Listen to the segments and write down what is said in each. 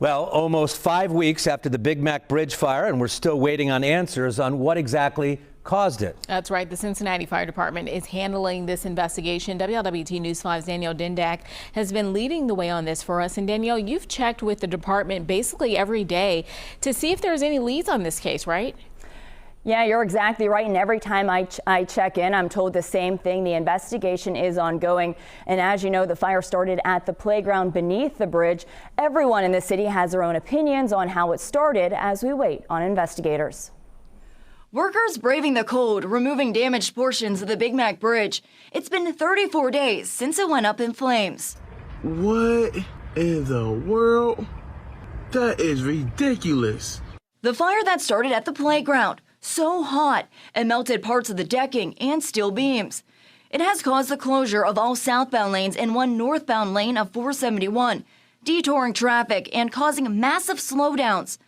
Well, almost 5 weeks after the Big Mac Bridge fire, and we're still waiting on answers on what exactly caused it. That's right. The Cincinnati Fire Department is handling this investigation. WLWT News 5's Danielle Dindak has been leading the way on this for us. And Danielle, you've checked with the department basically every day to see if there's any leads on this case, right? Yeah, you're exactly right. And every time I check in, I'm told the same thing. The investigation is ongoing. And as you know, the fire started at the playground beneath the bridge. Everyone in the city has their own opinions on how it started as we wait on investigators. Workers braving the cold, removing damaged portions of the Big Mac Bridge. It's been 34 days since it went up in flames. What in the world? That is ridiculous. The fire that started at the playground, so hot, it melted parts of the decking and steel beams. It has caused the closure of all southbound lanes and one northbound lane of 471, detouring traffic and causing massive slowdowns.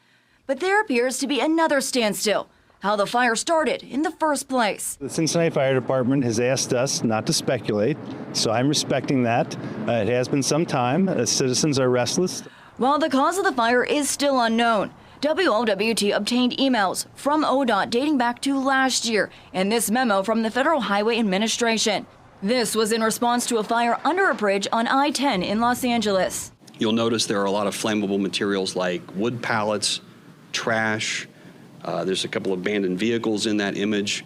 But there appears to be another standstill. How the fire started in the first place. The Cincinnati Fire Department has asked us not to speculate, so I'm respecting that. It has been some time. Citizens are restless. While the cause of the fire is still unknown, WLWT obtained emails from ODOT dating back to last year and this memo from the Federal Highway Administration. This was in response to a fire under a bridge on I-10 in Los Angeles. You'll notice there are a lot of flammable materials like wood pallets, trash. There's a couple of abandoned vehicles in that image,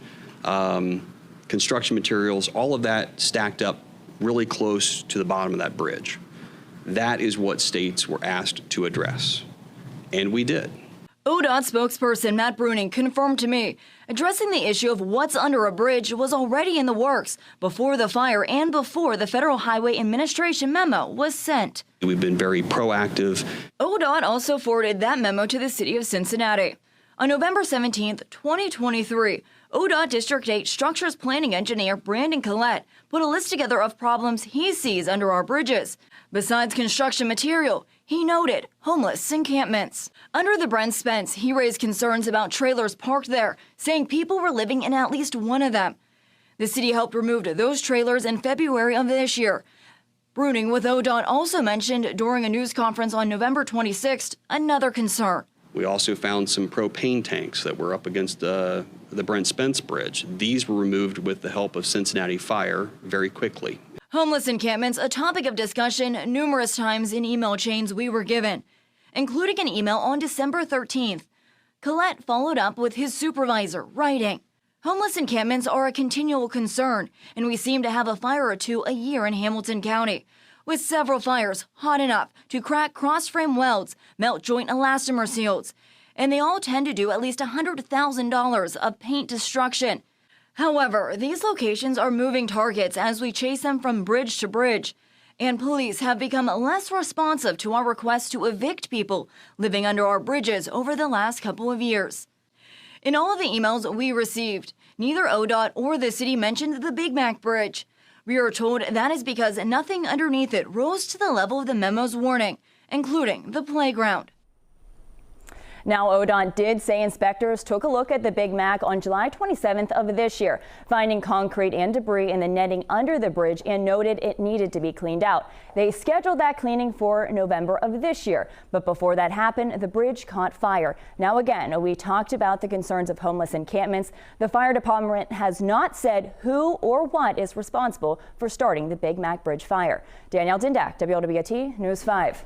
construction materials, all of that stacked up really close to the bottom of that bridge. That is what states were asked to address, and we did. ODOT spokesperson Matt Bruning confirmed to me addressing the issue of what's under a bridge was already in the works before the fire and before the Federal Highway Administration memo was sent. We've been very proactive. ODOT also forwarded that memo to the city of Cincinnati. On November 17, 2023, ODOT District 8 Structures Planning Engineer Brandon Collette put a list together of problems he sees under our bridges. Besides construction material, he noted homeless encampments. Under the Brent Spence, he raised concerns about trailers parked there, saying people were living in at least one of them. The city helped remove those trailers in February of this year. Bruning with ODOT also mentioned during a news conference on November 26th another concern. We also found some propane tanks that were up against the Brent Spence Bridge. These were removed with the help of Cincinnati Fire very quickly. Homeless encampments, a topic of discussion numerous times in email chains we were given, including an email on December 13th. Collette followed up with his supervisor, writing, "Homeless encampments are a continual concern, and we seem to have a fire or two a year in Hamilton County, with several fires hot enough to crack cross-frame welds, melt joint elastomer seals, and they all tend to do at least $100,000 of paint destruction. However, these locations are moving targets as we chase them from bridge to bridge, and police have become less responsive to our requests to evict people living under our bridges over the last couple of years." In all of the emails we received, neither ODOT or the city mentioned the Big Mac Bridge. We are told that is because nothing underneath it rose to the level of the memo's warning, including the playground. Now, ODOT did say inspectors took a look at the Big Mac on July 27th of this year, finding concrete and debris in the netting under the bridge and noted it needed to be cleaned out. They scheduled that cleaning for November of this year. But before that happened, the bridge caught fire. Now, again, we talked about the concerns of homeless encampments. The fire department has not said who or what is responsible for starting the Big Mac Bridge fire. Danielle Dindak, WLWT News 5.